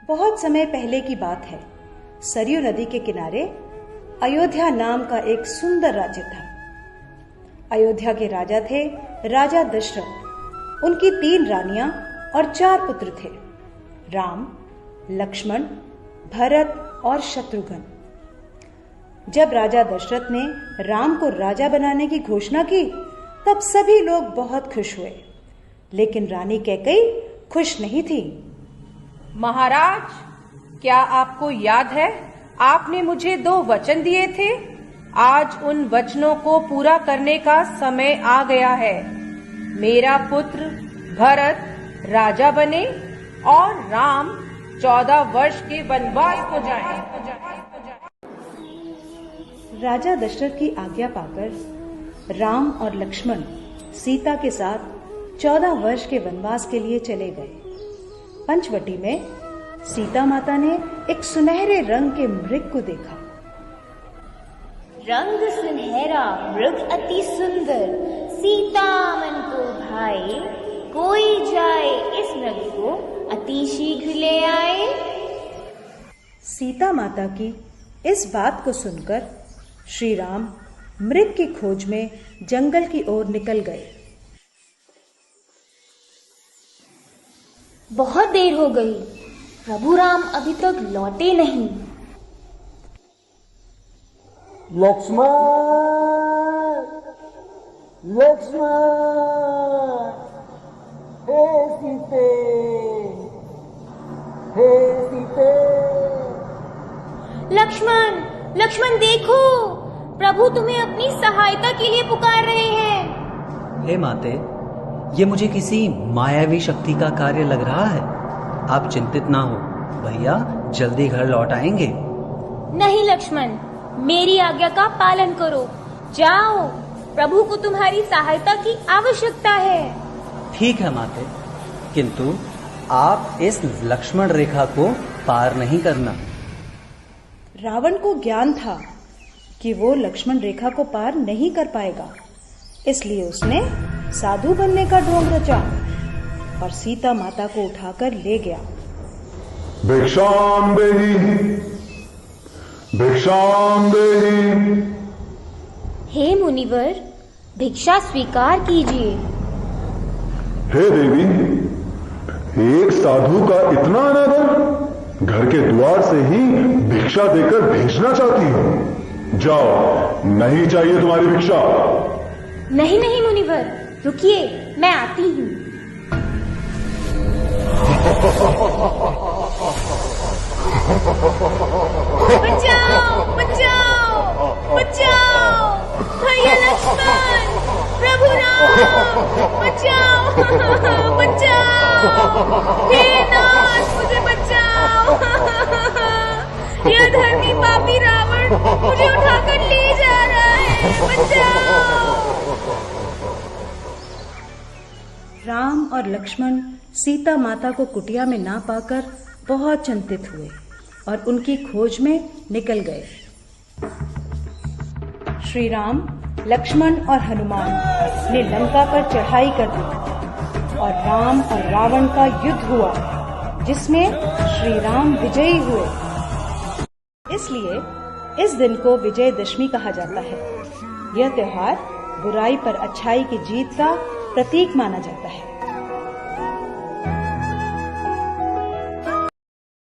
बहुत समय पहले की बात है। सरयू नदी के किनारे अयोध्या नाम का एक सुंदर राज्य था। अयोध्या के राजा थे राजा दशरथ। उनकी 3 रानियां और 4 पुत्र थे, राम, लक्ष्मण, भरत और शत्रुघ्न। जब राजा दशरथ ने राम को राजा बनाने की घोषणा की, तब सभी लोग बहुत खुश हुए, लेकिन रानी कैकेयी खुश नहीं थी। महाराज, क्या आपको याद है आपने मुझे 2 वचन दिए थे? आज उन वचनों को पूरा करने का समय आ गया है। मेरा पुत्र भरत राजा बने और राम 14 वर्ष के वनवास को जाए। राजा दशरथ की आज्ञा पाकर राम और लक्ष्मण सीता के साथ 14 वर्ष के वनवास के लिए चले गए। पंचवटी में सीता माता ने एक सुनहरे रंग के मृग को देखा। रंग सुनहरा, मृग अति सुंदर, सीता मन को भाए, कोई जाए इस मृग को अति शीघ्र ले आए। सीता माता की इस बात को सुनकर श्री राम मृग की खोज में जंगल की ओर निकल गए। बहुत देर हो गई, प्रभु राम अभी तक लौटे नहीं। लक्ष्मण, लक्ष्मण, हे सीते, हे सीते। लक्ष्मण, लक्ष्मण देखो, प्रभु तुम्हें अपनी सहायता के लिए पुकार रहे हैं। हे माते, ये मुझे किसी मायावी शक्ति का कार्य लग रहा है। आप चिंतित ना हो, भैया जल्दी घर लौट आएंगे। नहीं लक्ष्मण, मेरी आज्ञा का पालन करो। जाओ, प्रभु को तुम्हारी सहायता की आवश्यकता है। ठीक है माते, किंतु आप इस लक्ष्मण रेखा को पार नहीं करना। रावण को ज्ञान था कि वो लक्ष्मण रेखा को पार नहीं कर पाएगा, इसलिए उसने साधु बनने का ढोंग रचा और सीता माता को उठाकर ले गया। भिक्षाम देहि, भिक्षाम देहि। हे मुनिवर, भिक्षा स्वीकार कीजिए। हे देवी, एक साधु का इतना अनादर, घर के द्वार से ही भिक्षा देकर भेजना चाहती हो। जाओ, नहीं चाहिए तुम्हारी भिक्षा। नहीं नहीं मुनिवर, रुकिए, मैं आती हूँ। बचाओ, बचाओ, बचाओ, भैया लक्ष्मण, प्रभु राम, बचाओ, बचाओ, हे नाथ, मुझे बचाओ। यह धर्मी पापी रावण मुझे उठाकर ले जा रहा है, बचाओ। राम और लक्ष्मण सीता माता को कुटिया में ना पाकर बहुत चिंतित हुए और उनकी खोज में निकल गए। श्री राम, लक्ष्मण और हनुमान ने लंका पर चढ़ाई कर दी और राम और रावण का युद्ध हुआ, जिसमें श्री राम विजयी हुए। इसलिए इस दिन को विजयदशमी कहा जाता है। यह त्योहार बुराई पर अच्छाई की जीत का प्रतीक माना जाता है।